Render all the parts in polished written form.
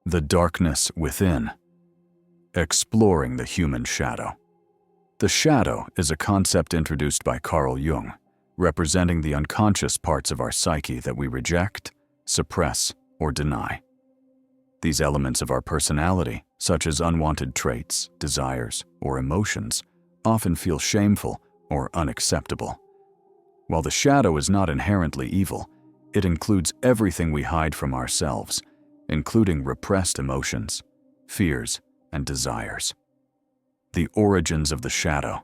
The darkness within. Exploring the human shadow. The shadow is a concept introduced by Carl Jung, representing the unconscious parts of our psyche that we reject, suppress, or deny. These elements of our personality, such as unwanted traits, desires, or emotions, often feel shameful or unacceptable. While the shadow is not inherently evil, it includes everything we hide from ourselves, including repressed emotions, fears, and desires. The origins of the shadow.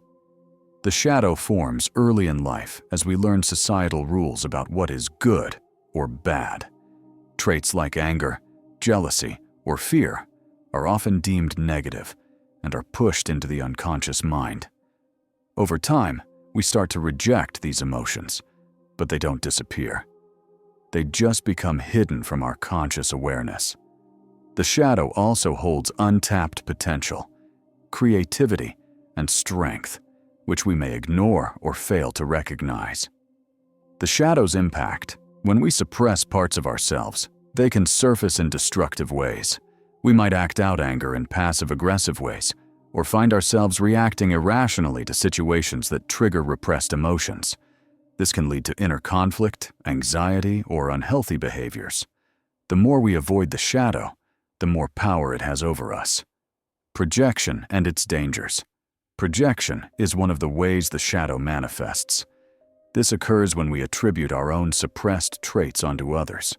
The shadow forms early in life as we learn societal rules about what is good or bad. Traits like anger, jealousy, or fear are often deemed negative and are pushed into the unconscious mind. Over time, we start to reject these emotions, but they don't disappear. They just become hidden from our conscious awareness. The shadow also holds untapped potential, creativity, and strength, which we may ignore or fail to recognize. The shadow's impact. When we suppress parts of ourselves, they can surface in destructive ways. We might act out anger in passive-aggressive ways, or find ourselves reacting irrationally to situations that trigger repressed emotions. This can lead to inner conflict, anxiety, or unhealthy behaviors. The more we avoid the shadow, the more power it has over us. Projection and its dangers. Projection is one of the ways the shadow manifests. This occurs when we attribute our own suppressed traits onto others.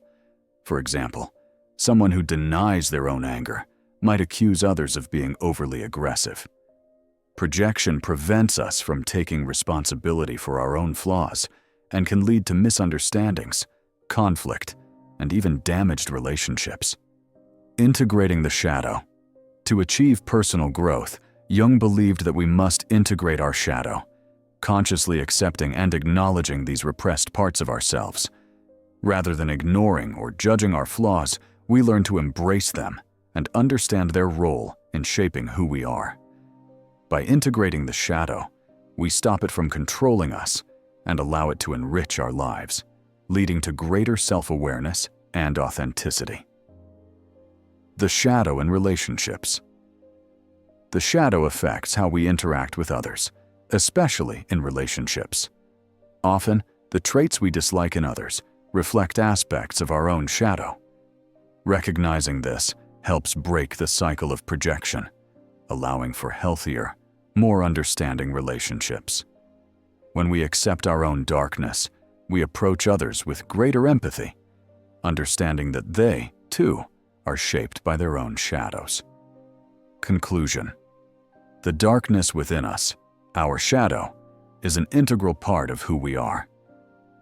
For example, someone who denies their own anger might accuse others of being overly aggressive. Projection prevents us from taking responsibility for our own flaws and can lead to misunderstandings, conflict, and even damaged relationships. Integrating the shadow. To achieve personal growth, Jung believed that we must integrate our shadow, consciously accepting and acknowledging these repressed parts of ourselves. Rather than ignoring or judging our flaws, we learn to embrace them and understand their role in shaping who we are. By integrating the shadow, we stop it from controlling us and allow it to enrich our lives, leading to greater self-awareness and authenticity. The shadow in relationships. The shadow affects how we interact with others, especially in relationships. Often, the traits we dislike in others reflect aspects of our own shadow. Recognizing this helps break the cycle of projection, allowing for healthier, more understanding relationships. When we accept our own darkness, we approach others with greater empathy, understanding that they, too, are shaped by their own shadows. Conclusion. The darkness within us, our shadow, is an integral part of who we are.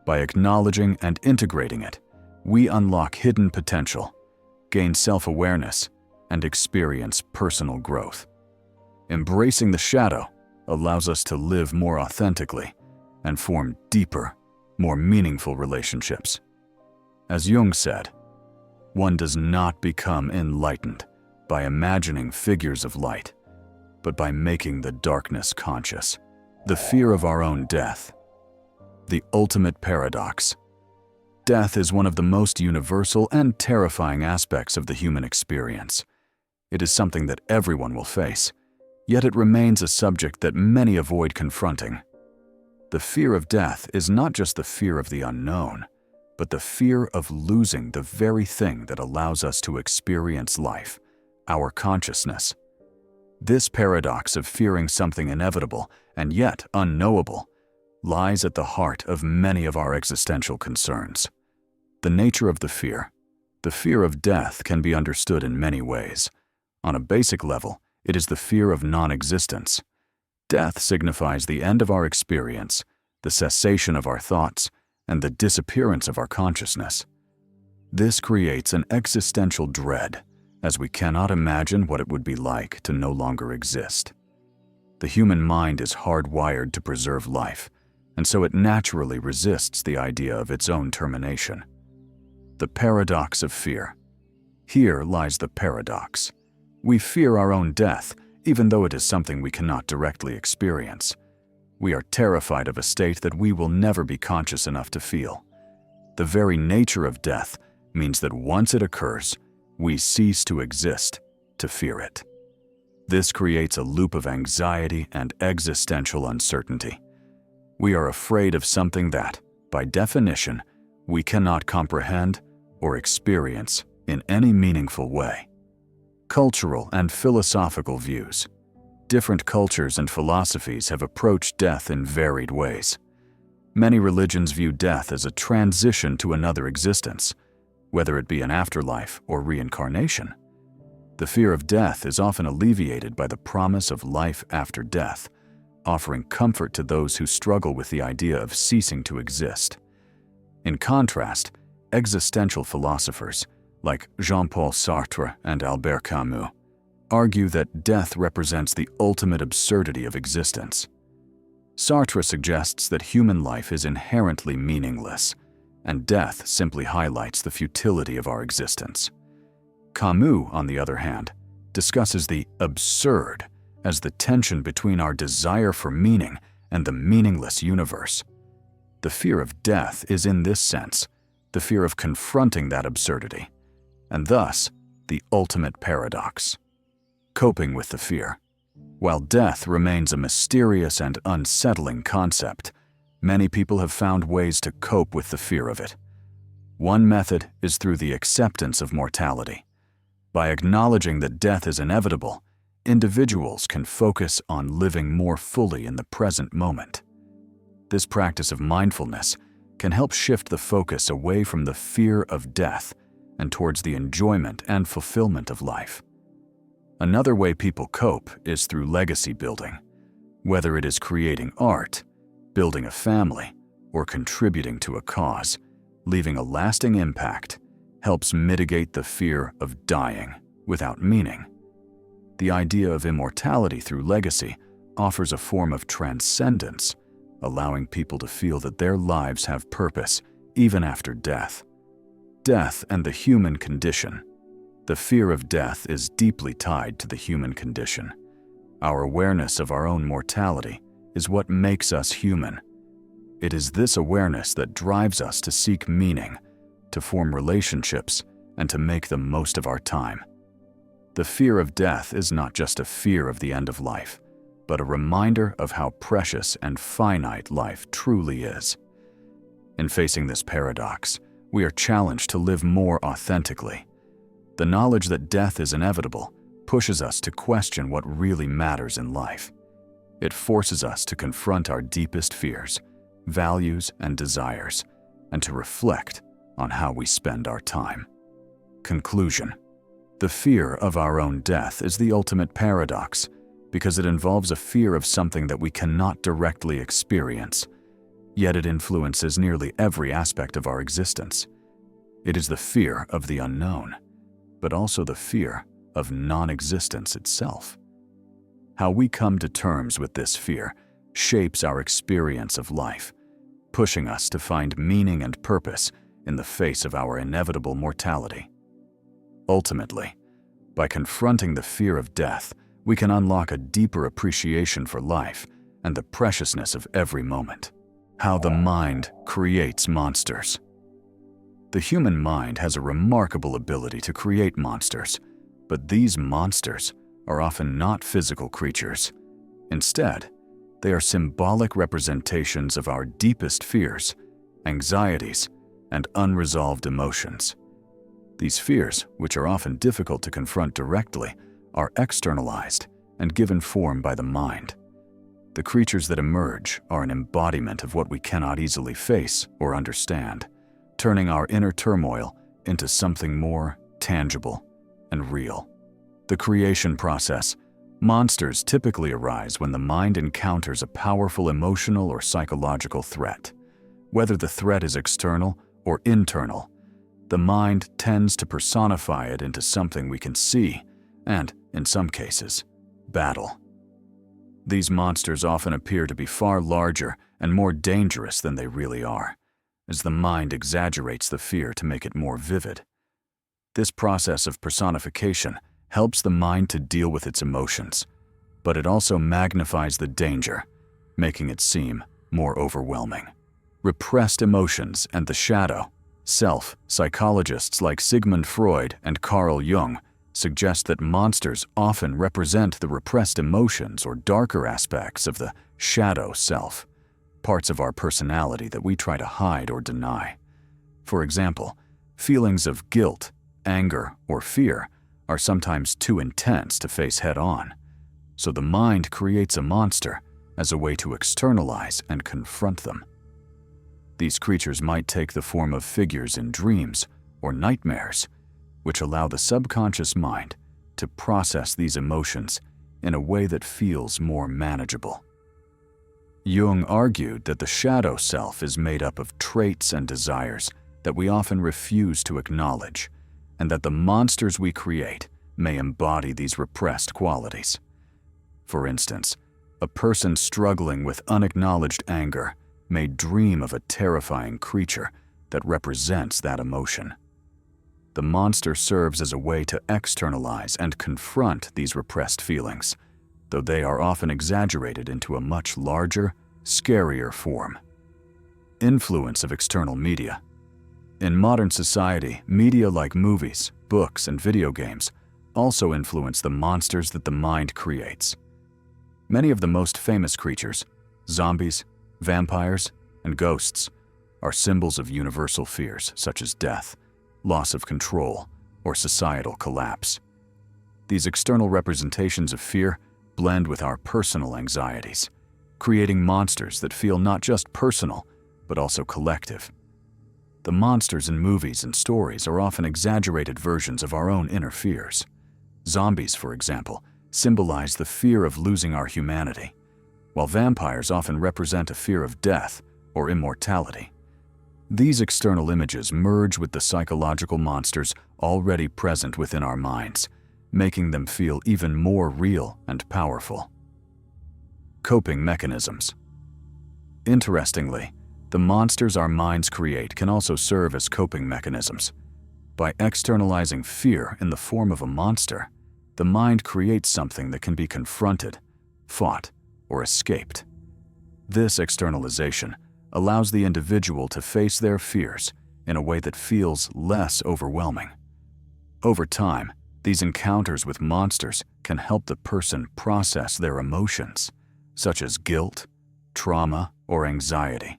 By acknowledging and integrating it, we unlock hidden potential, gain self-awareness, and experience personal growth. Embracing the shadow allows us to live more authentically and form deeper, more meaningful relationships. As Jung said, one does not become enlightened by imagining figures of light, but by making the darkness conscious. The fear of our own death. The ultimate paradox. Death is one of the most universal and terrifying aspects of the human experience. It is something that everyone will face, yet it remains a subject that many avoid confronting. The fear of death is not just the fear of the unknown, but the fear of losing the very thing that allows us to experience life, our consciousness. This paradox of fearing something inevitable and yet unknowable lies at the heart of many of our existential concerns. The nature of the fear of death can be understood in many ways. On a basic level, it is the fear of non-existence. Death signifies the end of our experience, the cessation of our thoughts, and the disappearance of our consciousness. This creates an existential dread, as we cannot imagine what it would be like to no longer exist. The human mind is hardwired to preserve life, and so it naturally resists the idea of its own termination. The paradox of fear. Here lies the paradox. We fear our own death, even though it is something we cannot directly experience. We are terrified of a state that we will never be conscious enough to feel. The very nature of death means that once it occurs, we cease to exist to fear it. This creates a loop of anxiety and existential uncertainty. We are afraid of something that, by definition, we cannot comprehend or experience in any meaningful way. Cultural and philosophical views. Different cultures and philosophies have approached death in varied ways. Many religions view death as a transition to another existence, whether it be an afterlife or reincarnation. The fear of death is often alleviated by the promise of life after death, offering comfort to those who struggle with the idea of ceasing to exist. In contrast, existential philosophers, like Jean-Paul Sartre and Albert Camus, argue that death represents the ultimate absurdity of existence. Sartre suggests that human life is inherently meaningless, and death simply highlights the futility of our existence. Camus, on the other hand, discusses the absurd as the tension between our desire for meaning and the meaningless universe. The fear of death is, in this sense, the fear of confronting that absurdity, and thus the ultimate paradox. Coping with the fear. While death remains a mysterious and unsettling concept, many people have found ways to cope with the fear of it. One method is through the acceptance of mortality. By acknowledging that death is inevitable, individuals can focus on living more fully in the present moment. This practice of mindfulness can help shift the focus away from the fear of death and towards the enjoyment and fulfillment of life. Another way people cope is through legacy building. Whether it is creating art, building a family, or contributing to a cause, leaving a lasting impact helps mitigate the fear of dying without meaning. The idea of immortality through legacy offers a form of transcendence, allowing people to feel that their lives have purpose even after death. Death and the human condition. The fear of death is deeply tied to the human condition. Our awareness of our own mortality is what makes us human. It is this awareness that drives us to seek meaning, to form relationships, and to make the most of our time. The fear of death is not just a fear of the end of life, but a reminder of how precious and finite life truly is. In facing this paradox, we are challenged to live more authentically. The knowledge that death is inevitable pushes us to question what really matters in life. It forces us to confront our deepest fears, values, and desires, and to reflect on how we spend our time. Conclusion. The fear of our own death is the ultimate paradox because it involves a fear of something that we cannot directly experience, yet it influences nearly every aspect of our existence. It is the fear of the unknown, but also the fear of non-existence itself. How we come to terms with this fear shapes our experience of life, pushing us to find meaning and purpose in the face of our inevitable mortality. Ultimately, by confronting the fear of death, we can unlock a deeper appreciation for life and the preciousness of every moment. How the mind creates monsters. The human mind has a remarkable ability to create monsters, but these monsters are often not physical creatures. Instead, they are symbolic representations of our deepest fears, anxieties, and unresolved emotions. These fears, which are often difficult to confront directly, are externalized and given form by the mind. The creatures that emerge are an embodiment of what we cannot easily face or understand, turning our inner turmoil into something more tangible and real. The creation process. Monsters typically arise when the mind encounters a powerful emotional or psychological threat. Whether the threat is external or internal, the mind tends to personify it into something we can see and, in some cases, battle. These monsters often appear to be far larger and more dangerous than they really are, as the mind exaggerates the fear to make it more vivid. This process of personification helps the mind to deal with its emotions, but it also magnifies the danger, making it seem more overwhelming. Repressed emotions and the shadow. Self psychologists like Sigmund Freud and Carl Jung suggest that monsters often represent the repressed emotions or darker aspects of the shadow self, parts of our personality that we try to hide or deny. For example, feelings of guilt, anger, or fear are sometimes too intense to face head-on, so the mind creates a monster as a way to externalize and confront them. These creatures might take the form of figures in dreams or nightmares, which allow the subconscious mind to process these emotions in a way that feels more manageable. Jung argued that the shadow self is made up of traits and desires that we often refuse to acknowledge, and that the monsters we create may embody these repressed qualities. For instance, a person struggling with unacknowledged anger may dream of a terrifying creature that represents that emotion. The monster serves as a way to externalize and confront these repressed feelings, though they are often exaggerated into a much larger, scarier form. Influence of external media. In modern society, media like movies, books, and video games also influence the monsters that the mind creates. Many of the most famous creatures, zombies, vampires, and ghosts, are symbols of universal fears such as death, loss of control, or societal collapse. These external representations of fear blend with our personal anxieties, creating monsters that feel not just personal, but also collective. The monsters in movies and stories are often exaggerated versions of our own inner fears. Zombies, for example, symbolize the fear of losing our humanity, while vampires often represent a fear of death or immortality. These external images merge with the psychological monsters already present within our minds, making them feel even more real and powerful. Coping mechanisms. Interestingly, the monsters our minds create can also serve as coping mechanisms. By externalizing fear in the form of a monster, the mind creates something that can be confronted, fought, or escaped. This externalization allows the individual to face their fears in a way that feels less overwhelming. Over time, these encounters with monsters can help the person process their emotions, such as guilt, trauma, or anxiety.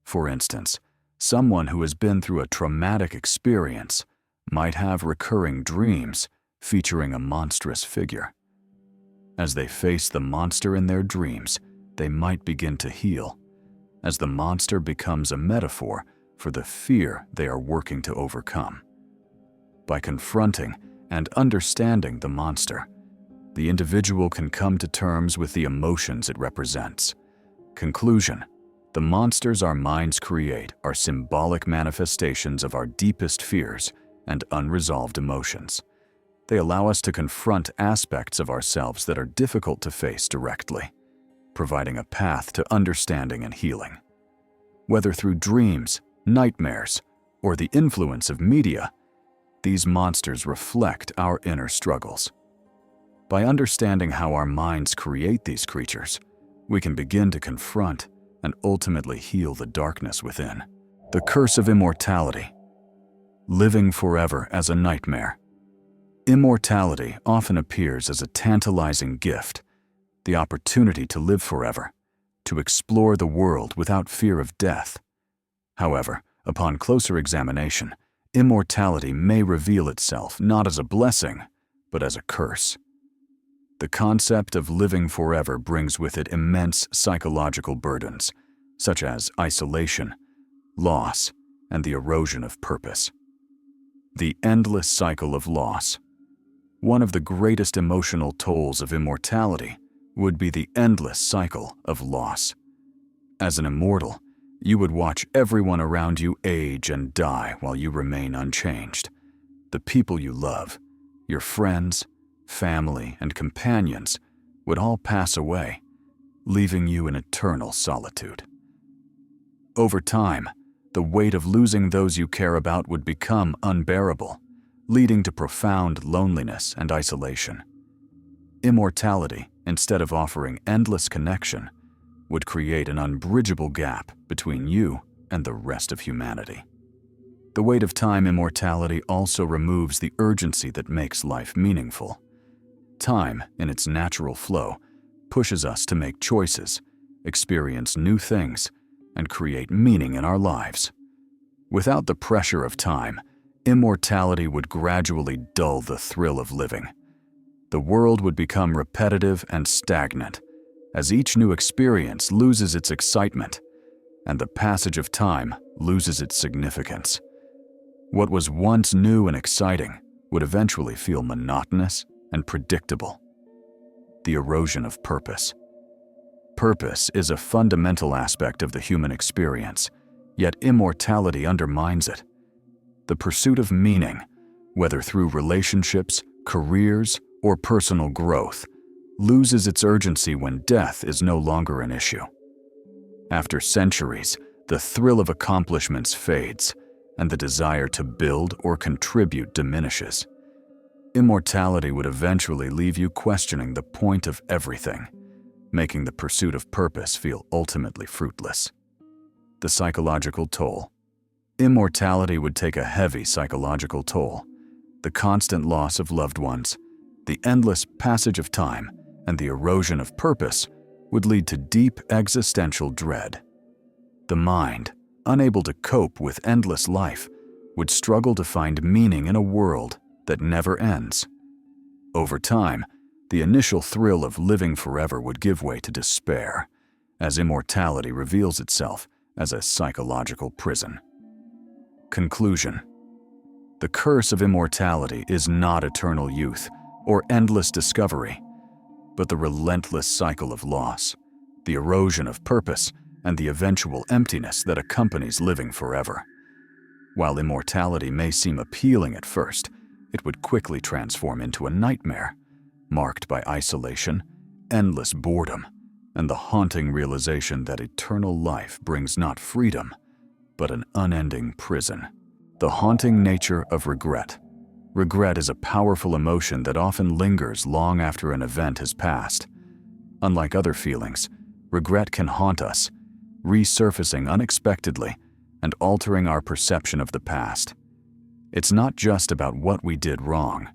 For instance, someone who has been through a traumatic experience might have recurring dreams featuring a monstrous figure. As they face the monster in their dreams, they might begin to heal, as the monster becomes a metaphor for the fear they are working to overcome. By confronting and understanding the monster, the individual can come to terms with the emotions it represents. Conclusion: the monsters our minds create are symbolic manifestations of our deepest fears and unresolved emotions. They allow us to confront aspects of ourselves that are difficult to face directly, providing a path to understanding and healing. Whether through dreams, nightmares, or the influence of media, these monsters reflect our inner struggles. By understanding how our minds create these creatures, we can begin to confront and ultimately heal the darkness within. The curse of immortality. Living forever as a nightmare. Immortality often appears as a tantalizing gift, the opportunity to live forever, to explore the world without fear of death. However, upon closer examination, immortality may reveal itself not as a blessing, but as a curse. The concept of living forever brings with it immense psychological burdens, such as isolation, loss, and the erosion of purpose. The endless cycle of loss. One of the greatest emotional tolls of immortality would be the endless cycle of loss. As an immortal, you would watch everyone around you age and die while you remain unchanged. The people you love, your friends, family, and companions would all pass away, leaving you in eternal solitude. Over time, the weight of losing those you care about would become unbearable, leading to profound loneliness and isolation. Immortality, instead of offering endless connection, would create an unbridgeable gap between you and the rest of humanity. The weight of time immortality also removes the urgency that makes life meaningful. Time, in its natural flow, pushes us to make choices, experience new things, and create meaning in our lives. Without the pressure of time, immortality would gradually dull the thrill of living. The world would become repetitive and stagnant, as each new experience loses its excitement, and the passage of time loses its significance. What was once new and exciting would eventually feel monotonous and predictable. The erosion of purpose. Purpose is a fundamental aspect of the human experience, yet immortality undermines it. The pursuit of meaning, whether through relationships, careers, or personal growth, loses its urgency when death is no longer an issue. After centuries, the thrill of accomplishments fades, and the desire to build or contribute diminishes. Immortality would eventually leave you questioning the point of everything, making the pursuit of purpose feel ultimately fruitless. The psychological toll. Immortality would take a heavy psychological toll. The constant loss of loved ones, the endless passage of time, and the erosion of purpose would lead to deep existential dread. The mind, unable to cope with endless life, would struggle to find meaning in a world that never ends. Over time, the initial thrill of living forever would give way to despair, as immortality reveals itself as a psychological prison. Conclusion. The curse of immortality is not eternal youth or endless discovery, but the relentless cycle of loss, the erosion of purpose, and the eventual emptiness that accompanies living forever. While immortality may seem appealing at first, it would quickly transform into a nightmare, marked by isolation, endless boredom, and the haunting realization that eternal life brings not freedom, but an unending prison. The haunting nature of regret. Regret is a powerful emotion that often lingers long after an event has passed. Unlike other feelings, regret can haunt us, resurfacing unexpectedly and altering our perception of the past. It's not just about what we did wrong,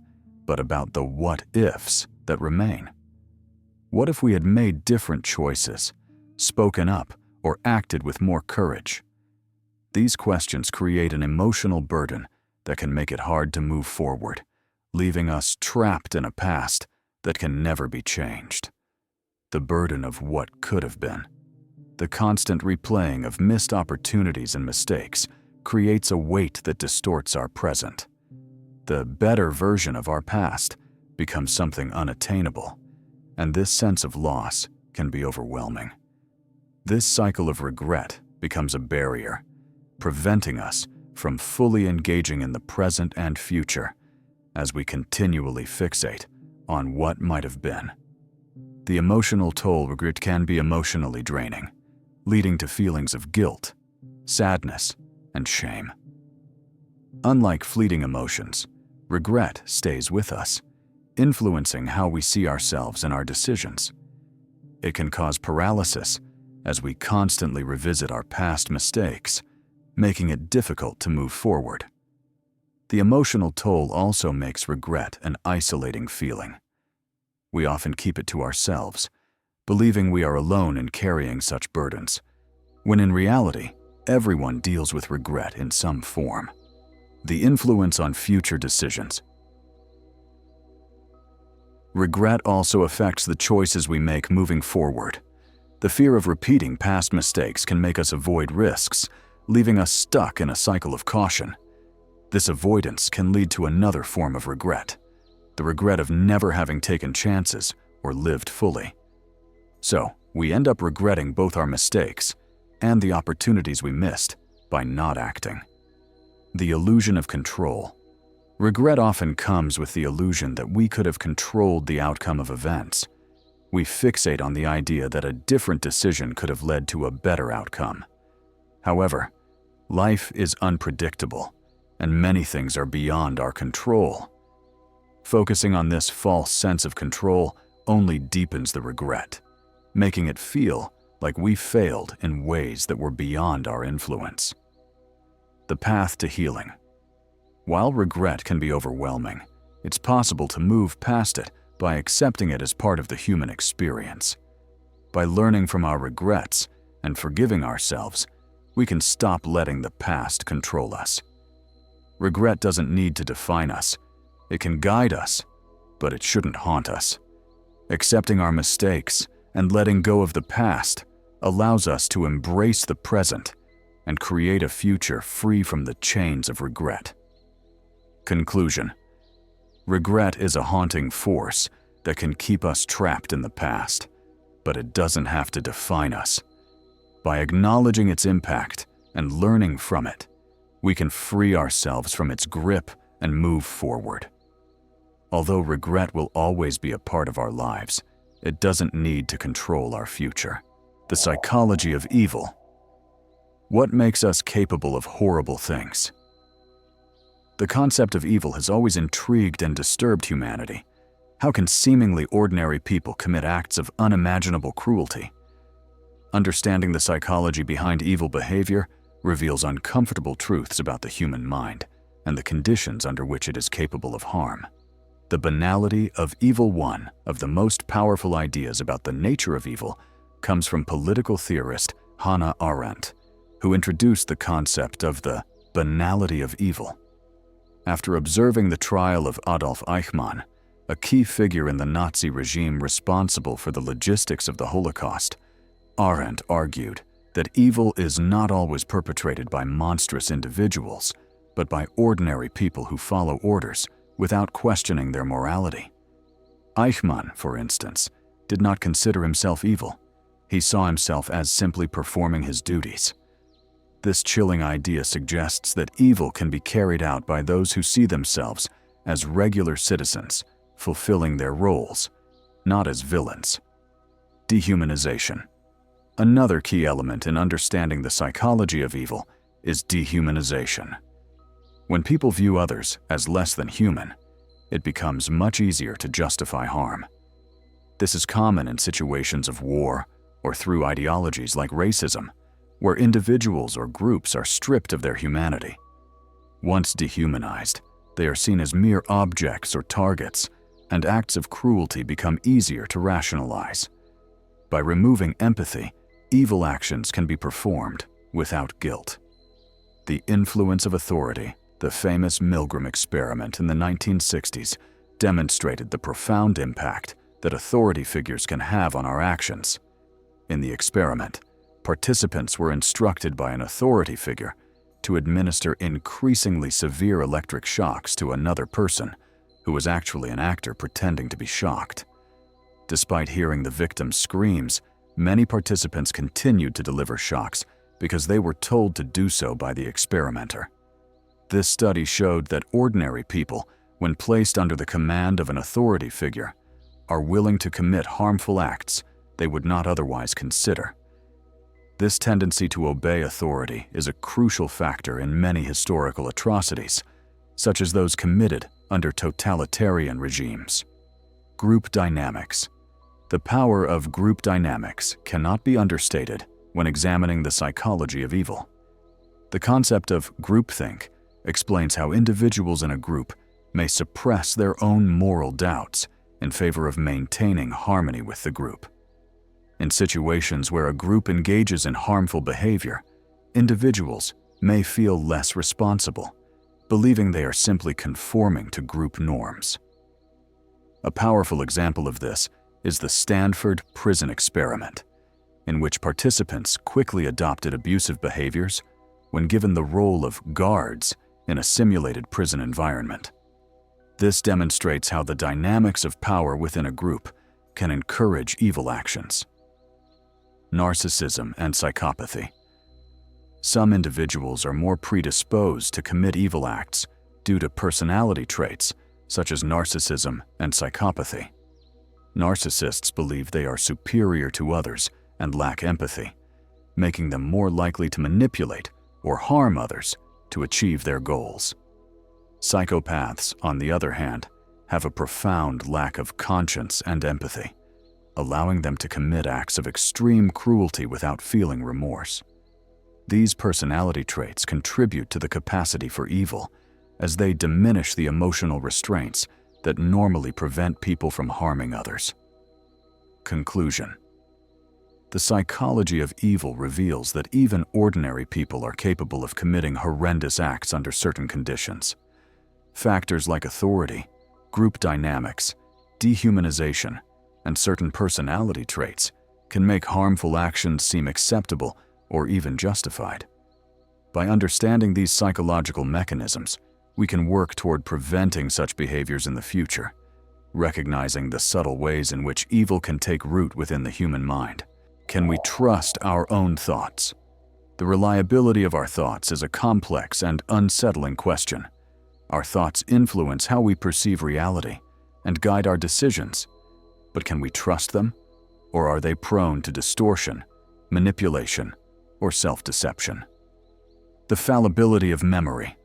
but about the what-ifs that remain. What if we had made different choices, spoken up, or acted with more courage? These questions create an emotional burden that can make it hard to move forward, leaving us trapped in a past that can never be changed. The burden of what could have been. The constant replaying of missed opportunities and mistakes creates a weight that distorts our present. The better version of our past becomes something unattainable, and this sense of loss can be overwhelming. This cycle of regret becomes a barrier, preventing us from fully engaging in the present and future as we continually fixate on what might have been. The emotional toll regret can be emotionally draining, leading to feelings of guilt, sadness, and shame. Unlike fleeting emotions, regret stays with us, influencing how we see ourselves and our decisions. It can cause paralysis as we constantly revisit our past mistakes, making it difficult to move forward. The emotional toll also makes regret an isolating feeling. We often keep it to ourselves, believing we are alone in carrying such burdens, when in reality, everyone deals with regret in some form. The influence on future decisions. Regret also affects the choices we make moving forward. The fear of repeating past mistakes can make us avoid risks, leaving us stuck in a cycle of caution. This avoidance can lead to another form of regret, the regret of never having taken chances or lived fully. So, we end up regretting both our mistakes and the opportunities we missed by not acting. The illusion of control. Regret often comes with the illusion that we could have controlled the outcome of events. We fixate on the idea that a different decision could have led to a better outcome. However, life is unpredictable, and many things are beyond our control. Focusing on this false sense of control only deepens the regret, making it feel like we failed in ways that were beyond our influence. The path to healing. While regret can be overwhelming, it's possible to move past it by accepting it as part of the human experience. By learning from our regrets and forgiving ourselves, we can stop letting the past control us. Regret doesn't need to define us. It can guide us, but it shouldn't haunt us. Accepting our mistakes and letting go of the past allows us to embrace the present and create a future free from the chains of regret. Conclusion: regret is a haunting force that can keep us trapped in the past, but it doesn't have to define us. By acknowledging its impact and learning from it, we can free ourselves from its grip and move forward. Although regret will always be a part of our lives, it doesn't need to control our future. The psychology of evil. What makes us capable of horrible things? The concept of evil has always intrigued and disturbed humanity. How can seemingly ordinary people commit acts of unimaginable cruelty? Understanding the psychology behind evil behavior reveals uncomfortable truths about the human mind and the conditions under which it is capable of harm. The banality of evil, one of the most powerful ideas about the nature of evil, comes from political theorist Hannah Arendt, who introduced the concept of the banality of evil. After observing the trial of Adolf Eichmann, a key figure in the Nazi regime responsible for the logistics of the Holocaust, Arendt argued that evil is not always perpetrated by monstrous individuals, but by ordinary people who follow orders without questioning their morality. Eichmann, for instance, did not consider himself evil. He saw himself as simply performing his duties. This chilling idea suggests that evil can be carried out by those who see themselves as regular citizens, fulfilling their roles, not as villains. Dehumanization. Another key element in understanding the psychology of evil is dehumanization. When people view others as less than human, it becomes much easier to justify harm. This is common in situations of war or through ideologies like racism, where individuals or groups are stripped of their humanity. Once dehumanized, they are seen as mere objects or targets, and acts of cruelty become easier to rationalize. By removing empathy, evil actions can be performed without guilt. The influence of authority. The famous Milgram experiment in the 1960s demonstrated the profound impact that authority figures can have on our actions. In the experiment, participants were instructed by an authority figure to administer increasingly severe electric shocks to another person who was actually an actor pretending to be shocked. Despite hearing the victim's screams, many participants continued to deliver shocks because they were told to do so by the experimenter. This study showed that ordinary people, when placed under the command of an authority figure, are willing to commit harmful acts they would not otherwise consider. This tendency to obey authority is a crucial factor in many historical atrocities, such as those committed under totalitarian regimes. Group dynamics. The power of group dynamics cannot be understated when examining the psychology of evil. The concept of groupthink explains how individuals in a group may suppress their own moral doubts in favor of maintaining harmony with the group. In situations where a group engages in harmful behavior, individuals may feel less responsible, believing they are simply conforming to group norms. A powerful example of this is the Stanford prison experiment, in which participants quickly adopted abusive behaviors when given the role of guards in a simulated prison environment. This demonstrates how the dynamics of power within a group can encourage evil actions. Narcissism and psychopathy. Some individuals are more predisposed to commit evil acts due to personality traits such as narcissism and psychopathy. Narcissists believe they are superior to others and lack empathy, making them more likely to manipulate or harm others to achieve their goals. Psychopaths, on the other hand, have a profound lack of conscience and empathy, allowing them to commit acts of extreme cruelty without feeling remorse. These personality traits contribute to the capacity for evil, as they diminish the emotional restraints that normally prevent people from harming others. Conclusion. The psychology of evil reveals that even ordinary people are capable of committing horrendous acts under certain conditions. Factors like authority, group dynamics, dehumanization, and certain personality traits can make harmful actions seem acceptable or even justified. By understanding these psychological mechanisms, we can work toward preventing such behaviors in the future, recognizing the subtle ways in which evil can take root within the human mind. Can we trust our own thoughts? The reliability of our thoughts is a complex and unsettling question. Our thoughts influence how we perceive reality and guide our decisions. But can we trust them? Or are they prone to distortion, manipulation, or self-deception? The fallibility of memory.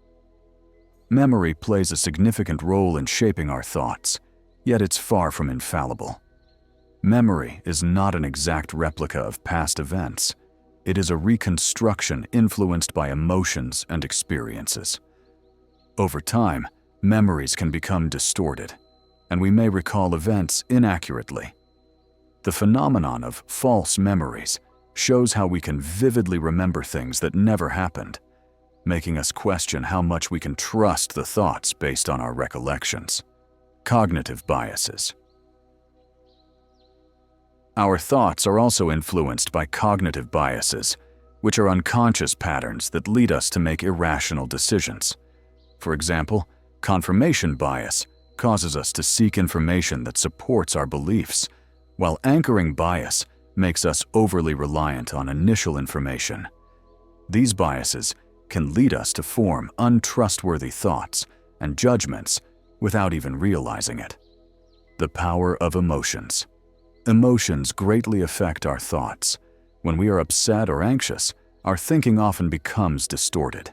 Memory plays a significant role in shaping our thoughts, yet it's far from infallible. Memory is not an exact replica of past events. It is a reconstruction influenced by emotions and experiences. Over time, memories can become distorted, and we may recall events inaccurately. The phenomenon of false memories shows how we can vividly remember things that never happened, making us question how much we can trust the thoughts based on our recollections. Cognitive biases. Our thoughts are also influenced by cognitive biases, which are unconscious patterns that lead us to make irrational decisions. For example, confirmation bias causes us to seek information that supports our beliefs, while anchoring bias makes us overly reliant on initial information. These biases can lead us to form untrustworthy thoughts and judgments without even realizing it. The power of emotions. Emotions greatly affect our thoughts. When we are upset or anxious, our thinking often becomes distorted,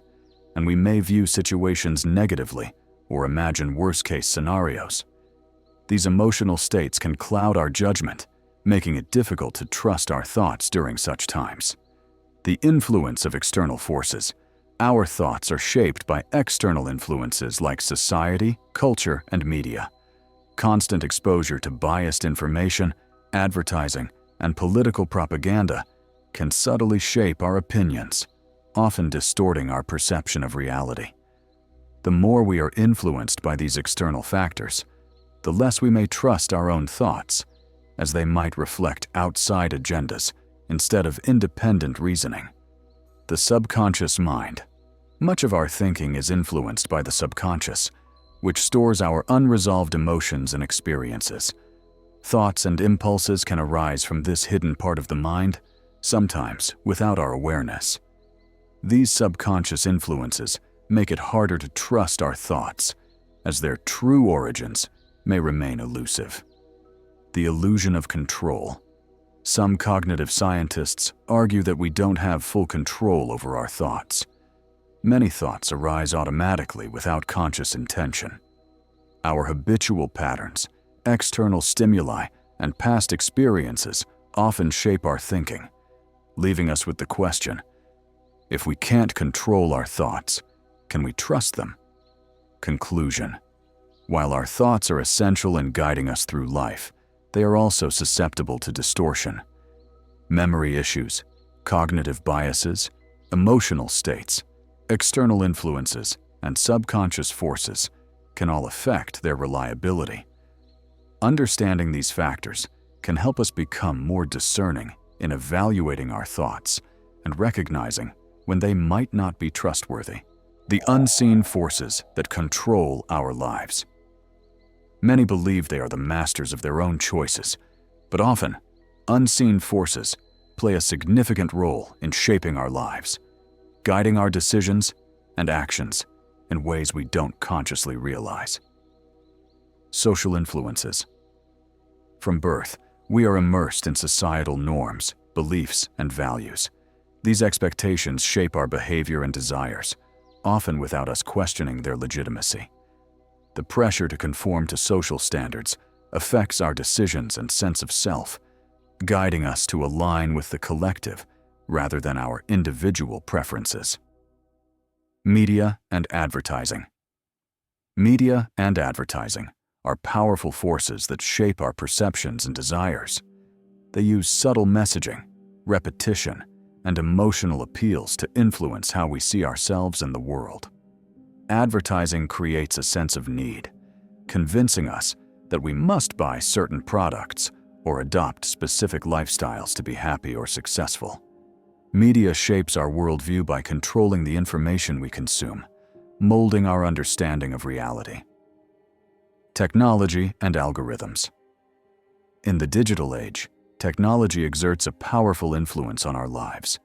and we may view situations negatively or imagine worst-case scenarios. These emotional states can cloud our judgment, making it difficult to trust our thoughts during such times. The influence of external forces. Our thoughts are shaped by external influences like society, culture, and media. Constant exposure to biased information, advertising, and political propaganda can subtly shape our opinions, often distorting our perception of reality. The more we are influenced by these external factors, the less we may trust our own thoughts, as they might reflect outside agendas instead of independent reasoning. The subconscious mind. Much of our thinking is influenced by the subconscious, which stores our unresolved emotions and experiences. Thoughts and impulses can arise from this hidden part of the mind, sometimes without our awareness. These subconscious influences make it harder to trust our thoughts, as their true origins may remain elusive. The illusion of control. Some cognitive scientists argue that we don't have full control over our thoughts. Many thoughts arise automatically without conscious intention. Our habitual patterns, external stimuli, and past experiences often shape our thinking, leaving us with the question, if we can't control our thoughts, can we trust them? Conclusion. While our thoughts are essential in guiding us through life, they are also susceptible to distortion. Memory issues, cognitive biases, emotional states, external influences, and subconscious forces can all affect their reliability. Understanding these factors can help us become more discerning in evaluating our thoughts and recognizing when they might not be trustworthy. The unseen forces that control our lives. Many believe they are the masters of their own choices, but often, unseen forces play a significant role in shaping our lives, guiding our decisions and actions in ways we don't consciously realize. Social influences. From birth, we are immersed in societal norms, beliefs, and values. These expectations shape our behavior and desires, often without us questioning their legitimacy. The pressure to conform to social standards affects our decisions and sense of self, guiding us to align with the collective rather than our individual preferences. Media and advertising. Media and advertising are powerful forces that shape our perceptions and desires. They use subtle messaging, repetition, and emotional appeals to influence how we see ourselves and the world. Advertising creates a sense of need, convincing us that we must buy certain products or adopt specific lifestyles to be happy or successful. Media shapes our worldview by controlling the information we consume, molding our understanding of reality. Technology and algorithms. In the digital age, technology exerts a powerful influence on our lives.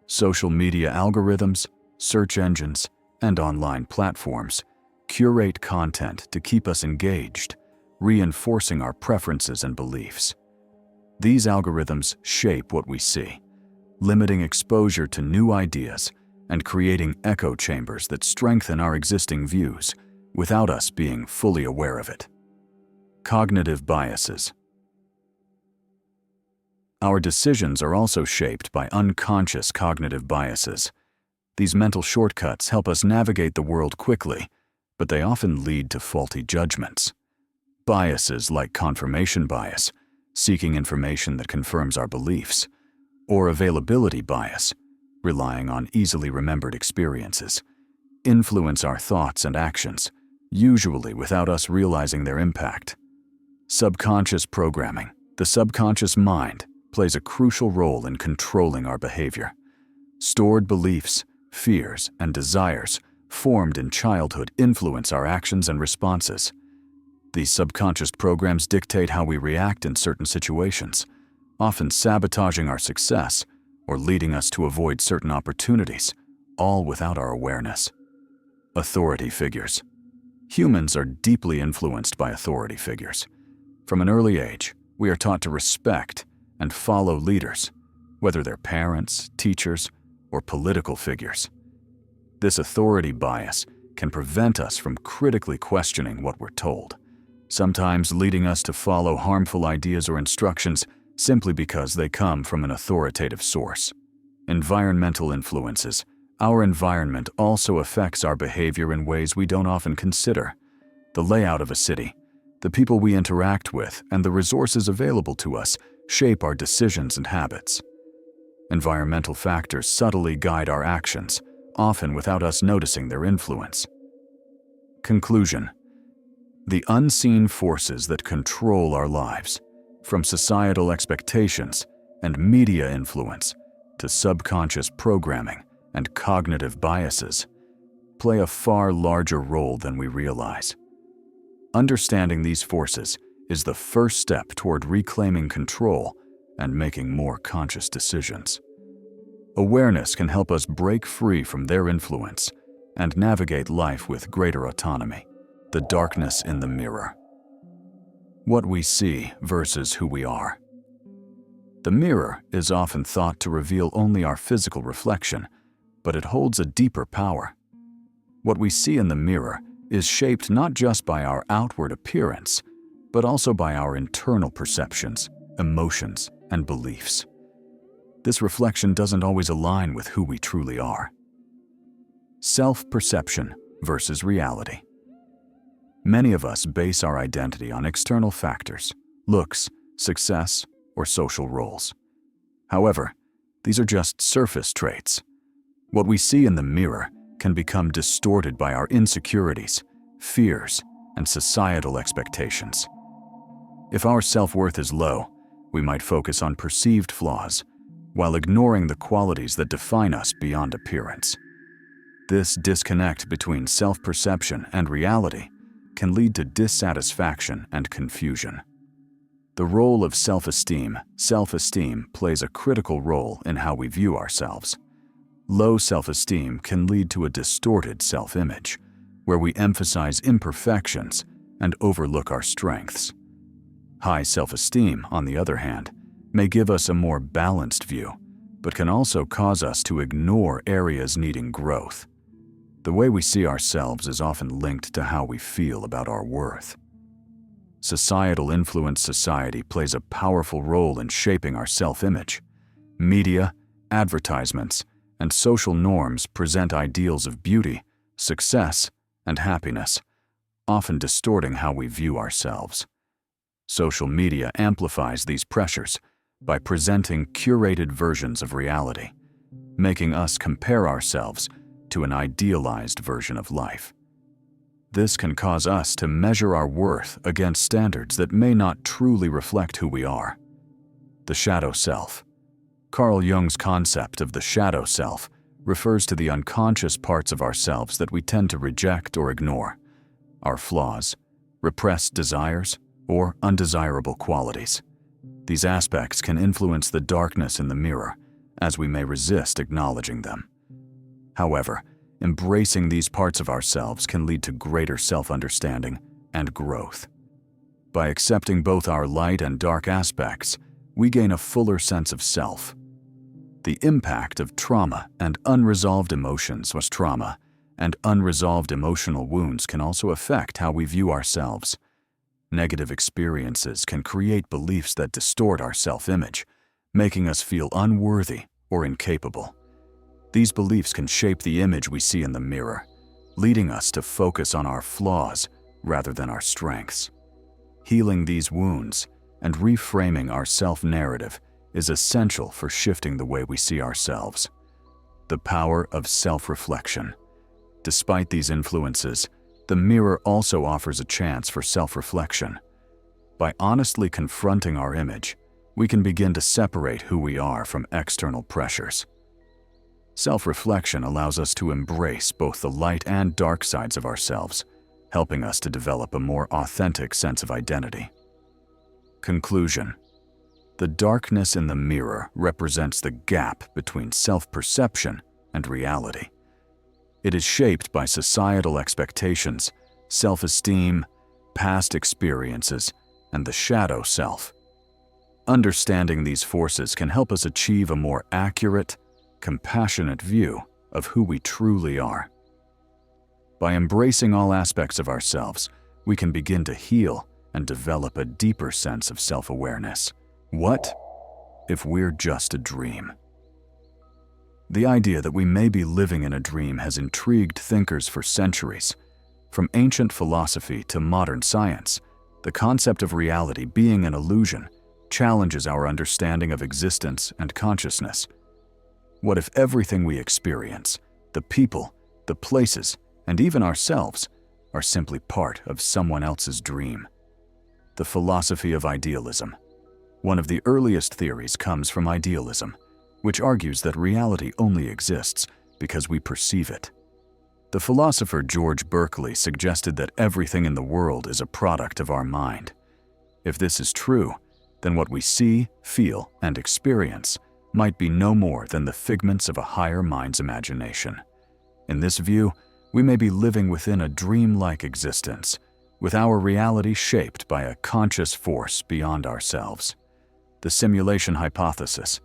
Social media algorithms, search engines, and online platforms curate content to keep us engaged, reinforcing our preferences and beliefs. These algorithms shape what we see, limiting exposure to new ideas and creating echo chambers that strengthen our existing views without us being fully aware of it. Cognitive biases. Our decisions are also shaped by unconscious cognitive biases. These mental shortcuts help us navigate the world quickly, but they often lead to faulty judgments. Biases like confirmation bias, seeking information that confirms our beliefs, or availability bias, relying on easily remembered experiences, influence our thoughts and actions, usually without us realizing their impact. Subconscious programming. The subconscious mind plays a crucial role in controlling our behavior. Stored beliefs, fears, and desires formed in childhood influence our actions and responses. These subconscious programs dictate how we react in certain situations, often sabotaging our success or leading us to avoid certain opportunities, all without our awareness. Authority figures. Humans are deeply influenced by authority figures. From an early age, we are taught to respect and follow leaders, whether they're parents, teachers, or political figures. This authority bias can prevent us from critically questioning what we're told, sometimes leading us to follow harmful ideas or instructions simply because they come from an authoritative source. Environmental influences. Our environment also affects our behavior in ways we don't often consider. The layout of a city, the people we interact with, and the resources available to us shape our decisions and habits. Environmental factors subtly guide our actions, often without us noticing their influence. Conclusion. The unseen forces that control our lives, from societal expectations and media influence to subconscious programming and cognitive biases, play a far larger role than we realize. Understanding these forces is the first step toward reclaiming control and making more conscious decisions. Awareness can help us break free from their influence and navigate life with greater autonomy. The darkness in the mirror. What we see versus who we are. The mirror is often thought to reveal only our physical reflection, but it holds a deeper power. What we see in the mirror is shaped not just by our outward appearance, but also by our internal perceptions, emotions, and beliefs. This reflection doesn't always align with who we truly are. Self-perception versus reality. Many of us base our identity on external factors, looks, success, or social roles. However, these are just surface traits. What we see in the mirror can become distorted by our insecurities, fears, and societal expectations. If our self-worth is low, we might focus on perceived flaws, while ignoring the qualities that define us beyond appearance. This disconnect between self-perception and reality can lead to dissatisfaction and confusion. The role of self-esteem. Self-esteem plays a critical role in how we view ourselves. Low self-esteem can lead to a distorted self-image, where we emphasize imperfections and overlook our strengths. High self-esteem, on the other hand, may give us a more balanced view, but can also cause us to ignore areas needing growth. The way we see ourselves is often linked to how we feel about our worth. Societal influence. Society plays a powerful role in shaping our self-image. Media, advertisements, and social norms present ideals of beauty, success, and happiness, often distorting how we view ourselves. Social media amplifies these pressures by presenting curated versions of reality, making us compare ourselves to an idealized version of life. This can cause us to measure our worth against standards that may not truly reflect who we are. The shadow self. Carl Jung's concept of the shadow self refers to the unconscious parts of ourselves that we tend to reject or ignore. Our flaws, repressed desires, or undesirable qualities. These aspects can influence the darkness in the mirror, as we may resist acknowledging them. However, embracing these parts of ourselves can lead to greater self-understanding and growth. By accepting both our light and dark aspects, we gain a fuller sense of self. The impact of trauma and unresolved emotions was trauma, and unresolved emotional wounds can also affect how we view ourselves. Negative experiences can create beliefs that distort our self-image, making us feel unworthy or incapable. These beliefs can shape the image we see in the mirror, leading us to focus on our flaws rather than our strengths. Healing these wounds and reframing our self-narrative is essential for shifting the way we see ourselves. The power of self-reflection. Despite these influences, the mirror also offers a chance for self-reflection. By honestly confronting our image, we can begin to separate who we are from external pressures. Self-reflection allows us to embrace both the light and dark sides of ourselves, helping us to develop a more authentic sense of identity. Conclusion. The darkness in the mirror represents the gap between self-perception and reality. It is shaped by societal expectations, self-esteem, past experiences, and the shadow self. Understanding these forces can help us achieve a more accurate, compassionate view of who we truly are. By embracing all aspects of ourselves, we can begin to heal and develop a deeper sense of self-awareness. What if we're just a dream? The idea that we may be living in a dream has intrigued thinkers for centuries. From ancient philosophy to modern science, the concept of reality being an illusion challenges our understanding of existence and consciousness. What if everything we experience, the people, the places, and even ourselves, are simply part of someone else's dream? The philosophy of idealism. One of the earliest theories comes from idealism, which argues that reality only exists because we perceive it. The philosopher George Berkeley suggested that everything in the world is a product of our mind. If this is true, then what we see, feel, and experience might be no more than the figments of a higher mind's imagination. In this view, we may be living within a dreamlike existence, with our reality shaped by a conscious force beyond ourselves. The simulation hypothesis.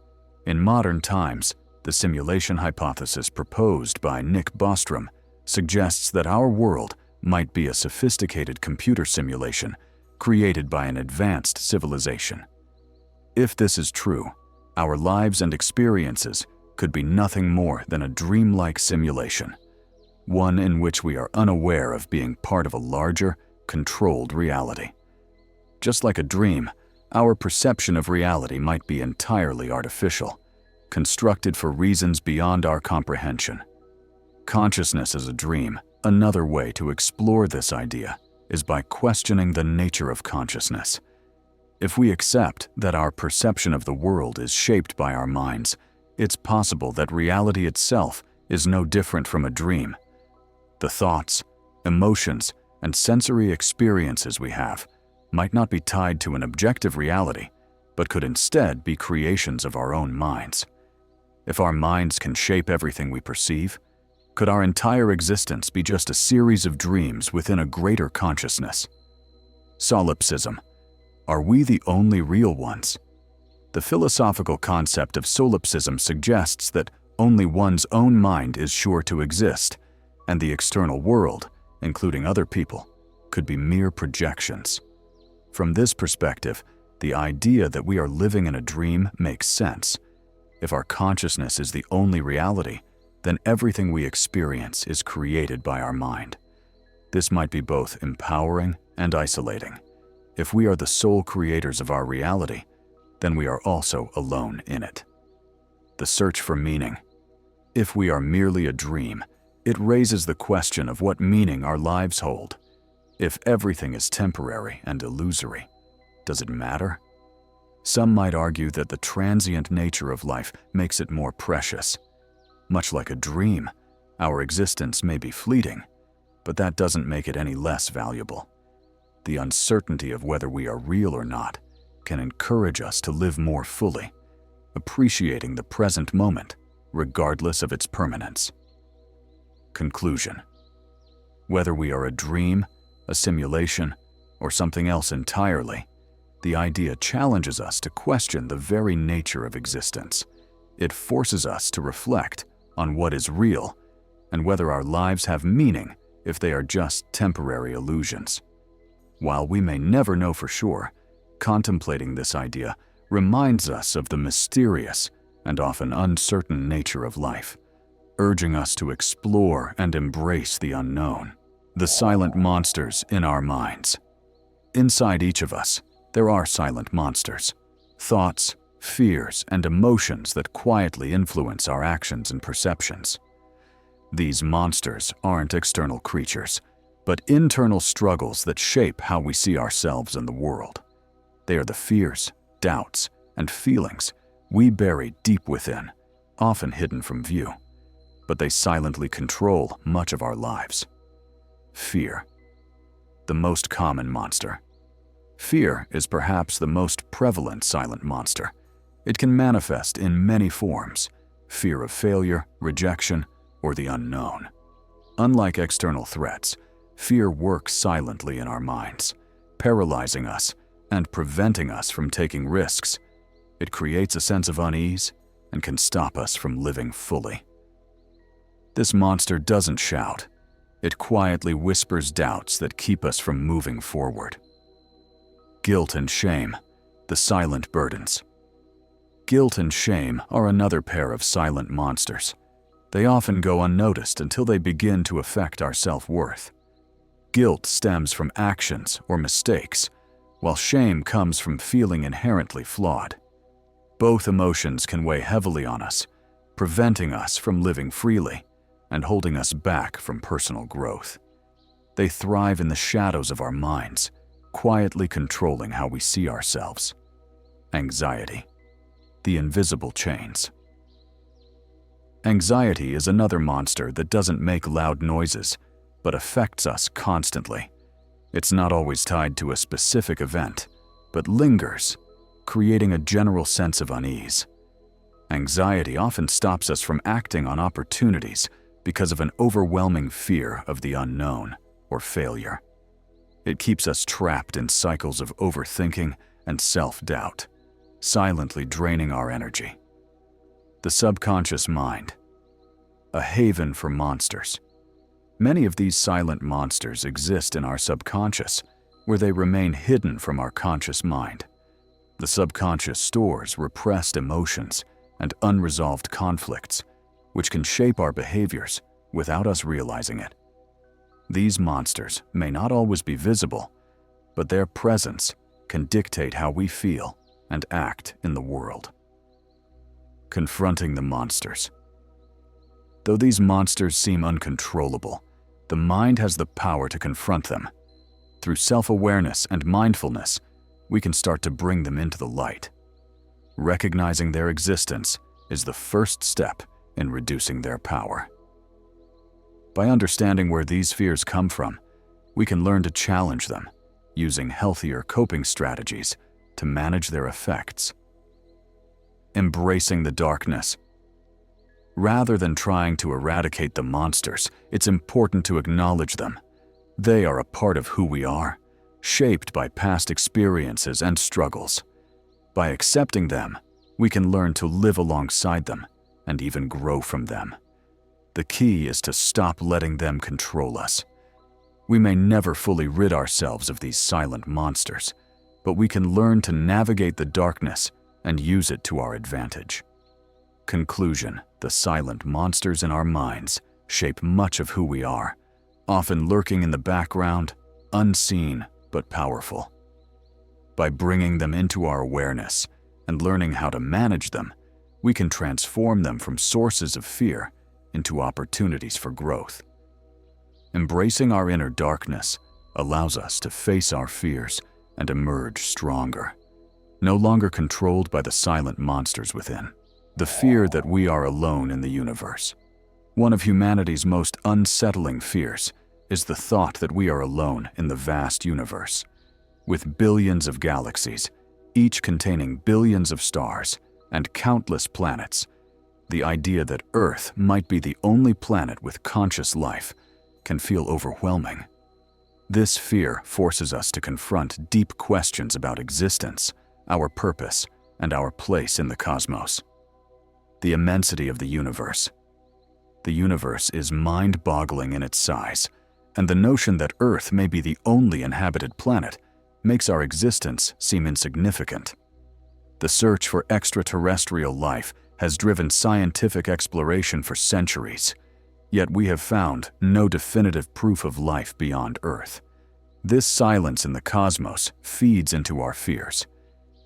In modern times, the simulation hypothesis proposed by Nick Bostrom suggests that our world might be a sophisticated computer simulation created by an advanced civilization. If this is true, our lives and experiences could be nothing more than a dreamlike simulation, one in which we are unaware of being part of a larger, controlled reality. Just like a dream, our perception of reality might be entirely artificial, constructed for reasons beyond our comprehension. Consciousness as a dream. Another way to explore this idea is by questioning the nature of consciousness. If we accept that our perception of the world is shaped by our minds, it's possible that reality itself is no different from a dream. The thoughts, emotions, and sensory experiences we have might not be tied to an objective reality, but could instead be creations of our own minds. If our minds can shape everything we perceive, could our entire existence be just a series of dreams within a greater consciousness? Solipsism. Are we the only real ones? The philosophical concept of solipsism suggests that only one's own mind is sure to exist, and the external world, including other people, could be mere projections. From this perspective, the idea that we are living in a dream makes sense. If our consciousness is the only reality, then everything we experience is created by our mind. This might be both empowering and isolating. If we are the sole creators of our reality, then we are also alone in it. The search for meaning. If we are merely a dream, it raises the question of what meaning our lives hold. If everything is temporary and illusory, does it matter? Some might argue that the transient nature of life makes it more precious. Much like a dream, our existence may be fleeting, but that doesn't make it any less valuable. The uncertainty of whether we are real or not can encourage us to live more fully, appreciating the present moment, regardless of its permanence. Conclusion. Whether we are a dream, a simulation, or something else entirely, the idea challenges us to question the very nature of existence. It forces us to reflect on what is real and whether our lives have meaning if they are just temporary illusions. While we may never know for sure, contemplating this idea reminds us of the mysterious and often uncertain nature of life, urging us to explore and embrace the unknown. The silent monsters in our minds. Inside each of us, there are silent monsters, thoughts, fears, and emotions that quietly influence our actions and perceptions. These monsters aren't external creatures, but internal struggles that shape how we see ourselves and the world. They are the fears, doubts, and feelings we bury deep within, often hidden from view, but they silently control much of our lives. Fear. The most common monster. Fear is perhaps the most prevalent silent monster. It can manifest in many forms: fear of failure, rejection, or the unknown. Unlike external threats, fear works silently in our minds, paralyzing us and preventing us from taking risks. It creates a sense of unease and can stop us from living fully. This monster doesn't shout. It quietly whispers doubts that keep us from moving forward. Guilt and shame, the silent burdens. Guilt and shame are another pair of silent monsters. They often go unnoticed until they begin to affect our self-worth. Guilt stems from actions or mistakes, while shame comes from feeling inherently flawed. Both emotions can weigh heavily on us, preventing us from living freely and holding us back from personal growth. They thrive in the shadows of our minds, quietly controlling how we see ourselves. Anxiety. The invisible chains. Anxiety is another monster that doesn't make loud noises, but affects us constantly. It's not always tied to a specific event, but lingers, creating a general sense of unease. Anxiety often stops us from acting on opportunities because of an overwhelming fear of the unknown or failure. It keeps us trapped in cycles of overthinking and self-doubt, silently draining our energy. The subconscious mind. A haven for monsters. Many of these silent monsters exist in our subconscious, where they remain hidden from our conscious mind. The subconscious stores repressed emotions and unresolved conflicts, which can shape our behaviors without us realizing it. These monsters may not always be visible, but their presence can dictate how we feel and act in the world. Confronting the monsters. Though these monsters seem uncontrollable, the mind has the power to confront them. Through self-awareness and mindfulness, we can start to bring them into the light. Recognizing their existence is the first step in reducing their power. By understanding where these fears come from, we can learn to challenge them, using healthier coping strategies to manage their effects. Embracing the darkness. Rather than trying to eradicate the monsters, it's important to acknowledge them. They are a part of who we are, shaped by past experiences and struggles. By accepting them, we can learn to live alongside them and even grow from them. The key is to stop letting them control us. We may never fully rid ourselves of these silent monsters, but we can learn to navigate the darkness and use it to our advantage. Conclusion: the silent monsters in our minds shape much of who we are, often lurking in the background, unseen but powerful. By bringing them into our awareness and learning how to manage them, we can transform them from sources of fear into opportunities for growth. Embracing our inner darkness allows us to face our fears and emerge stronger, no longer controlled by the silent monsters within. The fear that we are alone in the universe. One of humanity's most unsettling fears is the thought that we are alone in the vast universe. With billions of galaxies, each containing billions of stars and countless planets, the idea that Earth might be the only planet with conscious life can feel overwhelming. This fear forces us to confront deep questions about existence, our purpose, and our place in the cosmos. The immensity of the universe. The universe is mind-boggling in its size, and the notion that Earth may be the only inhabited planet makes our existence seem insignificant. The search for extraterrestrial life has driven scientific exploration for centuries, yet we have found no definitive proof of life beyond Earth. This silence in the cosmos feeds into our fears.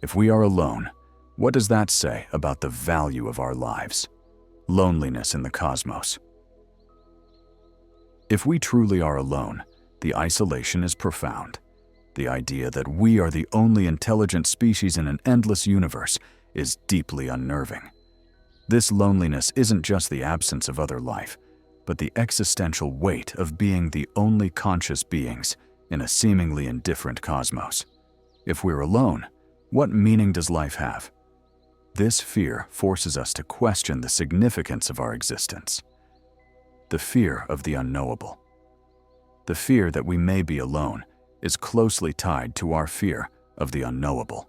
If we are alone, what does that say about the value of our lives? Loneliness in the cosmos. If we truly are alone, the isolation is profound. The idea that we are the only intelligent species in an endless universe is deeply unnerving. This loneliness isn't just the absence of other life, but the existential weight of being the only conscious beings in a seemingly indifferent cosmos. If we're alone, what meaning does life have? This fear forces us to question the significance of our existence. The fear of the unknowable. The fear that we may be alone is closely tied to our fear of the unknowable.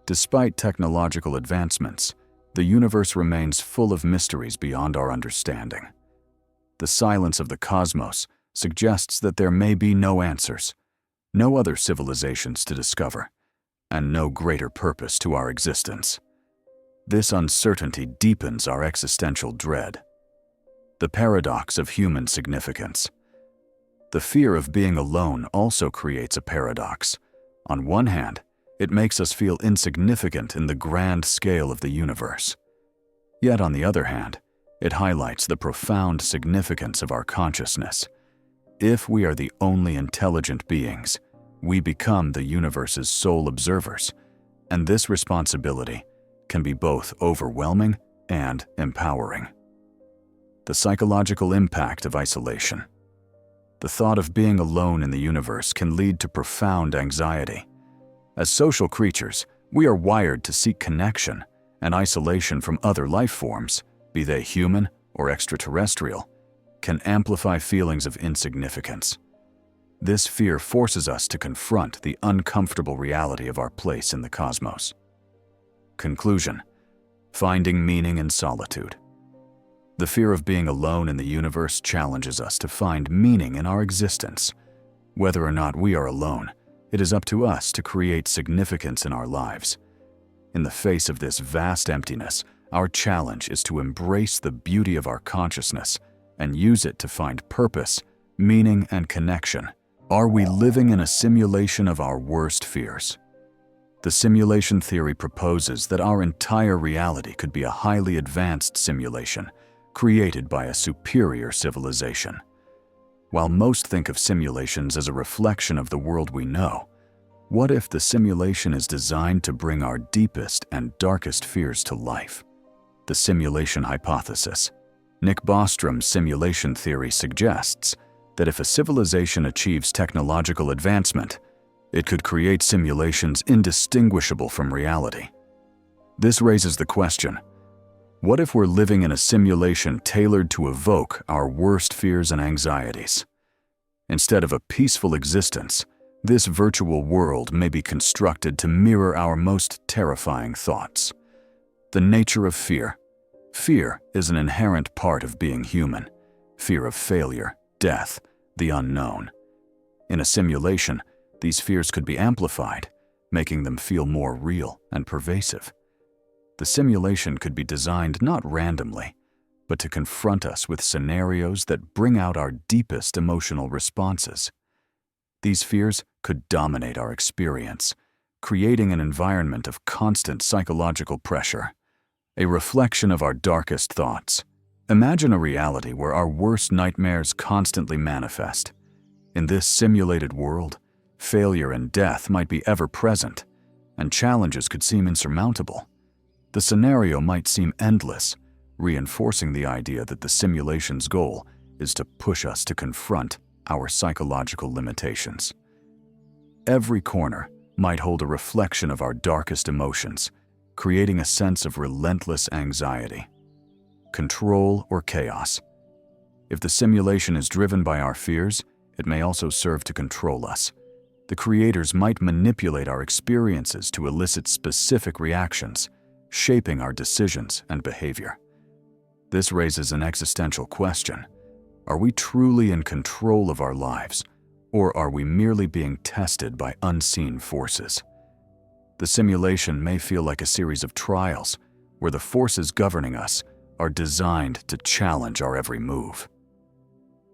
Despite technological advancements, the universe remains full of mysteries beyond our understanding. The silence of the cosmos suggests that there may be no answers, no other civilizations to discover, and no greater purpose to our existence. This uncertainty deepens our existential dread. The paradox of human significance. The fear of being alone also creates a paradox. On one hand, it makes us feel insignificant in the grand scale of the universe. Yet on the other hand, it highlights the profound significance of our consciousness. If we are the only intelligent beings, we become the universe's sole observers, and this responsibility can be both overwhelming and empowering. The psychological impact of isolation. The thought of being alone in the universe can lead to profound anxiety. As social creatures, we are wired to seek connection, and isolation from other life forms, be they human or extraterrestrial, can amplify feelings of insignificance. This fear forces us to confront the uncomfortable reality of our place in the cosmos. Conclusion: finding meaning in solitude. The fear of being alone in the universe challenges us to find meaning in our existence. Whether or not we are alone, it is up to us to create significance in our lives. In the face of this vast emptiness, our challenge is to embrace the beauty of our consciousness and use it to find purpose, meaning, and connection. Are we living in a simulation of our worst fears? The simulation theory proposes that our entire reality could be a highly advanced simulation created by a superior civilization. While most think of simulations as a reflection of the world we know, what if the simulation is designed to bring our deepest and darkest fears to life? The simulation hypothesis. Nick Bostrom's simulation theory suggests that if a civilization achieves technological advancement, it could create simulations indistinguishable from reality. This raises the question, what if we're living in a simulation tailored to evoke our worst fears and anxieties? Instead of a peaceful existence, this virtual world may be constructed to mirror our most terrifying thoughts. The nature of fear. Fear is an inherent part of being human. Fear of failure, death, the unknown. In a simulation, these fears could be amplified, making them feel more real and pervasive. The simulation could be designed not randomly, but to confront us with scenarios that bring out our deepest emotional responses. These fears could dominate our experience, creating an environment of constant psychological pressure, a reflection of our darkest thoughts. Imagine a reality where our worst nightmares constantly manifest. In this simulated world, failure and death might be ever present, and challenges could seem insurmountable. The scenario might seem endless, reinforcing the idea that the simulation's goal is to push us to confront our psychological limitations. Every corner might hold a reflection of our darkest emotions, creating a sense of relentless anxiety, control, or chaos. If the simulation is driven by our fears, it may also serve to control us. The creators might manipulate our experiences to elicit specific reactions, shaping our decisions and behavior. This raises an existential question. Are we truly in control of our lives, or are we merely being tested by unseen forces? The simulation may feel like a series of trials, where the forces governing us are designed to challenge our every move.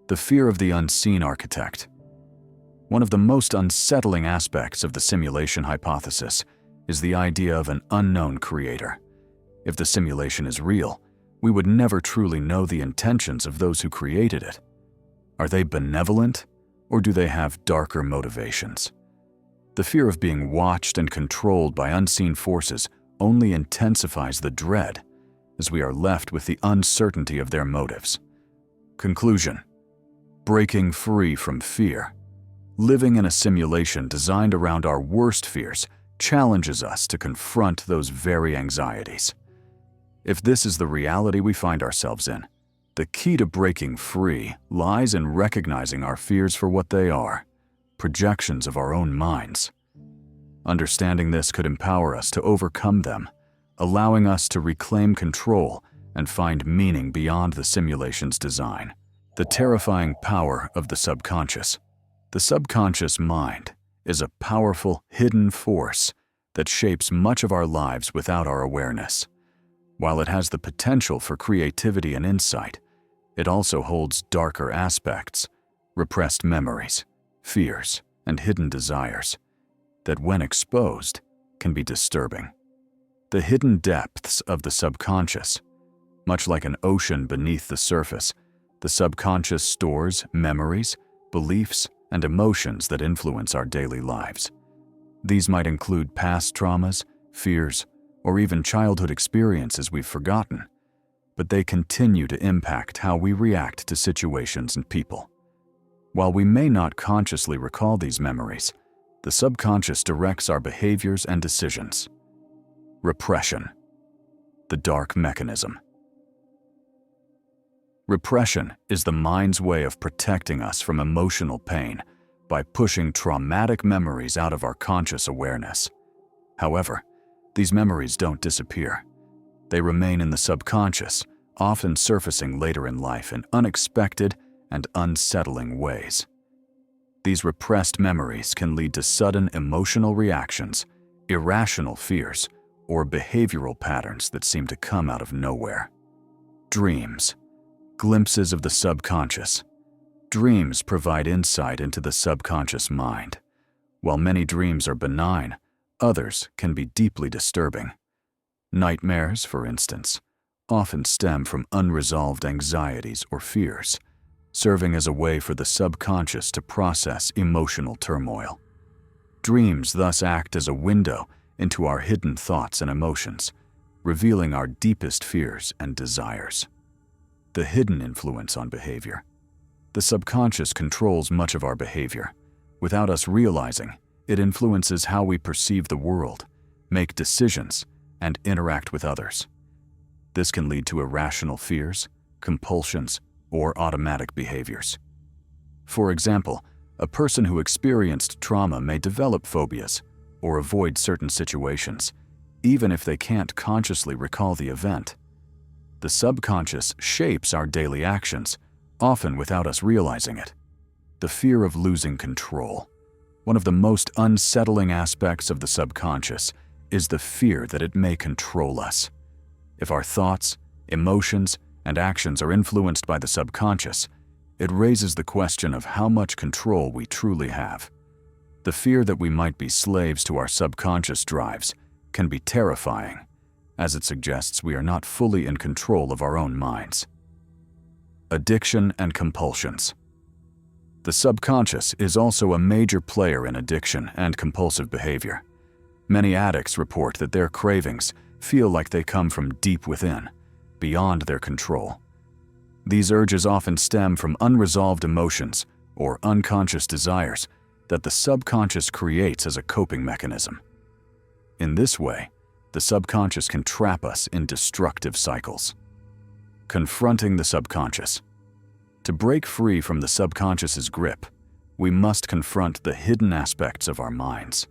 The fear of the unseen architect. One of the most unsettling aspects of the simulation hypothesis is the idea of an unknown creator. If the simulation is real, we would never truly know the intentions of those who created it. Are they benevolent, or do they have darker motivations? The fear of being watched and controlled by unseen forces only intensifies the dread, as we are left with the uncertainty of their motives. Conclusion: breaking free from fear. Living in a simulation designed around our worst fears challenges us to confront those very anxieties. If this is the reality we find ourselves in, the key to breaking free lies in recognizing our fears for what they are, projections of our own minds. Understanding this could empower us to overcome them, allowing us to reclaim control and find meaning beyond the simulation's design. The terrifying power of the subconscious. The subconscious mind is a powerful, hidden force that shapes much of our lives without our awareness. While it has the potential for creativity and insight, it also holds darker aspects, repressed memories, fears, and hidden desires that, when exposed, can be disturbing. The hidden depths of the subconscious. Much like an ocean beneath the surface, the subconscious stores memories, beliefs, and emotions that influence our daily lives. These might include past traumas, fears, or even childhood experiences we've forgotten, but they continue to impact how we react to situations and people. While we may not consciously recall these memories, the subconscious directs our behaviors and decisions. Repression. The dark mechanism. Repression is the mind's way of protecting us from emotional pain by pushing traumatic memories out of our conscious awareness. However, these memories don't disappear. They remain in the subconscious, often surfacing later in life in unexpected and unsettling ways. These repressed memories can lead to sudden emotional reactions, irrational fears, or behavioral patterns that seem to come out of nowhere. Dreams. Glimpses of the subconscious. Dreams provide insight into the subconscious mind. While many dreams are benign, others can be deeply disturbing. Nightmares, for instance, often stem from unresolved anxieties or fears, serving as a way for the subconscious to process emotional turmoil. Dreams thus act as a window into our hidden thoughts and emotions, revealing our deepest fears and desires. The hidden influence on behavior. The subconscious controls much of our behavior. Without us realizing, it influences how we perceive the world, make decisions, and interact with others. This can lead to irrational fears, compulsions, or automatic behaviors. For example, a person who experienced trauma may develop phobias or avoid certain situations, even if they can't consciously recall the event. The subconscious shapes our daily actions, often without us realizing it. The fear of losing control. One of the most unsettling aspects of the subconscious is the fear that it may control us. If our thoughts, emotions, and actions are influenced by the subconscious, it raises the question of how much control we truly have. The fear that we might be slaves to our subconscious drives can be terrifying, as it suggests we are not fully in control of our own minds. Addiction and compulsions. The subconscious is also a major player in addiction and compulsive behavior. Many addicts report that their cravings feel like they come from deep within, beyond their control. These urges often stem from unresolved emotions or unconscious desires that the subconscious creates as a coping mechanism. In this way, the subconscious can trap us in destructive cycles. Confronting the subconscious. To break free from the subconscious's grip, we must confront the hidden aspects of our minds.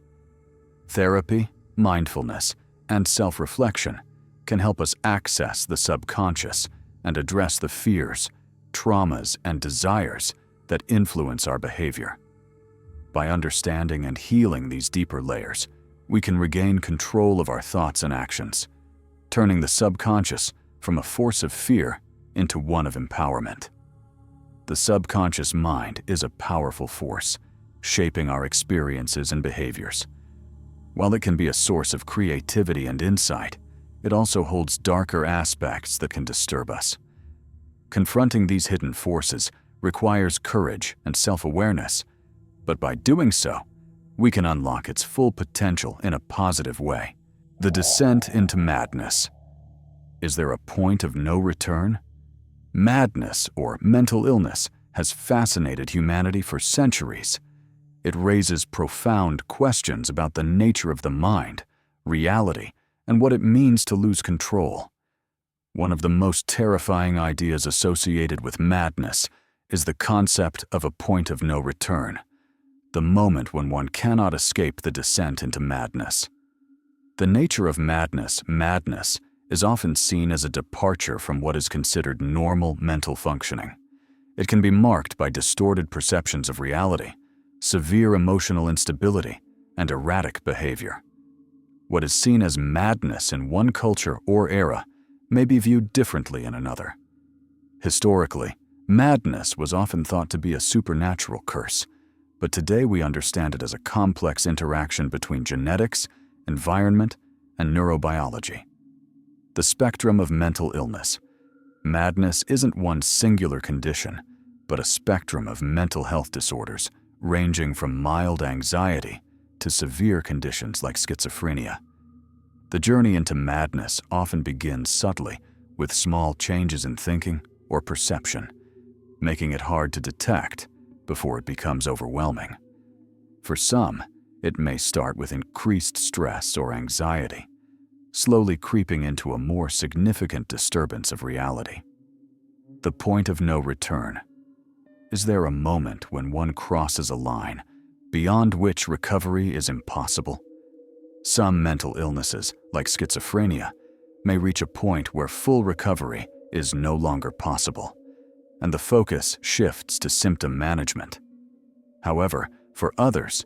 Therapy, mindfulness, and self-reflection can help us access the subconscious and address the fears, traumas, and desires that influence our behavior. By understanding and healing these deeper layers, we can regain control of our thoughts and actions, turning the subconscious from a force of fear into one of empowerment. The subconscious mind is a powerful force, shaping our experiences and behaviors. While it can be a source of creativity and insight, it also holds darker aspects that can disturb us. Confronting these hidden forces requires courage and self-awareness, but by doing so, we can unlock its full potential in a positive way. The descent into madness. Is there a point of no return? Madness, or mental illness, has fascinated humanity for centuries. It raises profound questions about the nature of the mind, reality, and what it means to lose control. One of the most terrifying ideas associated with madness is the concept of a point of no return, the moment when one cannot escape the descent into madness. The nature of madness is often seen as a departure from what is considered normal mental functioning. It can be marked by distorted perceptions of reality, severe emotional instability, and erratic behavior. What is seen as madness in one culture or era may be viewed differently in another. Historically, madness was often thought to be a supernatural curse, but today we understand it as a complex interaction between genetics, environment, and neurobiology. The spectrum of mental illness. Madness isn't one singular condition, but a spectrum of mental health disorders ranging from mild anxiety to severe conditions like schizophrenia. The journey into madness often begins subtly with small changes in thinking or perception, making it hard to detect before it becomes overwhelming. For some, it may start with increased stress or anxiety, slowly creeping into a more significant disturbance of reality. The point of no return. Is there a moment when one crosses a line beyond which recovery is impossible? Some mental illnesses, like schizophrenia, may reach a point where full recovery is no longer possible, and the focus shifts to symptom management. However, for others,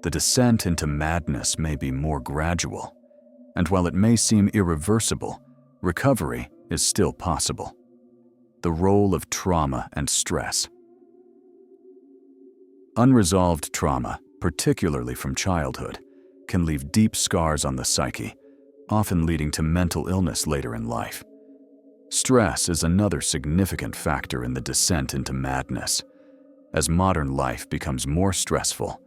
the descent into madness may be more gradual, and while it may seem irreversible, recovery is still possible. The role of trauma and stress. Unresolved trauma, particularly from childhood, can leave deep scars on the psyche, often leading to mental illness later in life. Stress is another significant factor in the descent into madness. As modern life becomes more stressful,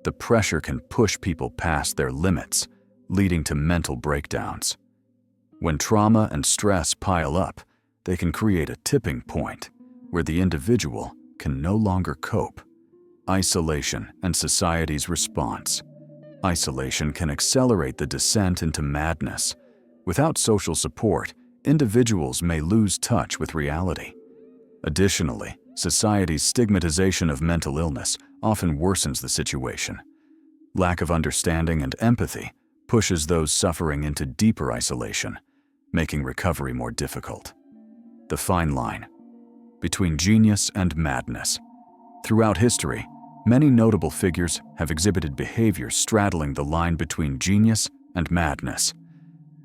the pressure can push people past their limits, leading to mental breakdowns. When trauma and stress pile up, they can create a tipping point where the individual can no longer cope. Isolation and society's response. Isolation can accelerate the descent into madness. Without social support, individuals may lose touch with reality. Additionally, society's stigmatization of mental illness often worsens the situation. Lack of understanding and empathy pushes those suffering into deeper isolation, making recovery more difficult. The fine line between genius and madness. Throughout history, many notable figures have exhibited behaviors straddling the line between genius and madness.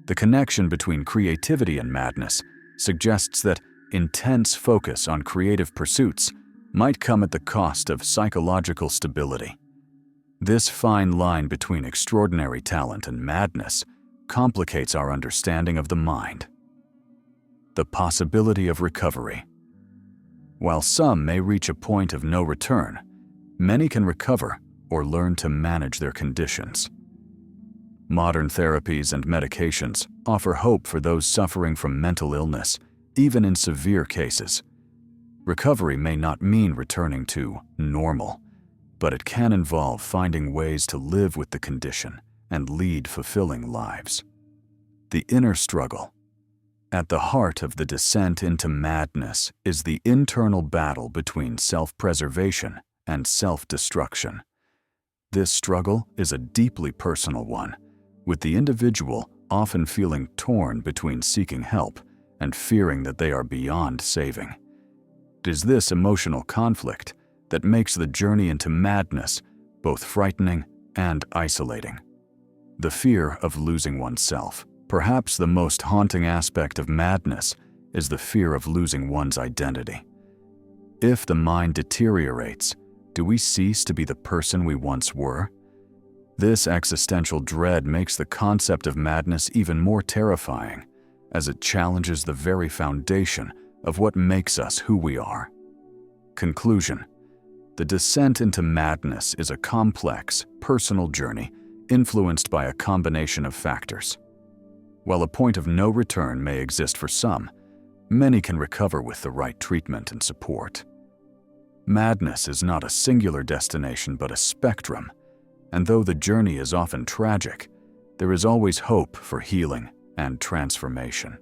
The connection between creativity and madness suggests that intense focus on creative pursuits might come at the cost of psychological stability. This fine line between extraordinary talent and madness complicates our understanding of the mind. The possibility of recovery. While some may reach a point of no return, many can recover or learn to manage their conditions. Modern therapies and medications offer hope for those suffering from mental illness, even in severe cases. Recovery may not mean returning to normal, but it can involve finding ways to live with the condition and lead fulfilling lives. The inner struggle. At the heart of the descent into madness is the internal battle between self-preservation and self-destruction. This struggle is a deeply personal one, with the individual often feeling torn between seeking help and fearing that they are beyond saving. It is this emotional conflict that makes the journey into madness both frightening and isolating. The fear of losing oneself. Perhaps the most haunting aspect of madness is the fear of losing one's identity. If the mind deteriorates, do we cease to be the person we once were? This existential dread makes the concept of madness even more terrifying, as it challenges the very foundation of what makes us who we are. Conclusion. The descent into madness is a complex, personal journey influenced by a combination of factors. While a point of no return may exist for some, many can recover with the right treatment and support. Madness is not a singular destination but a spectrum, and though the journey is often tragic, there is always hope for healing and transformation.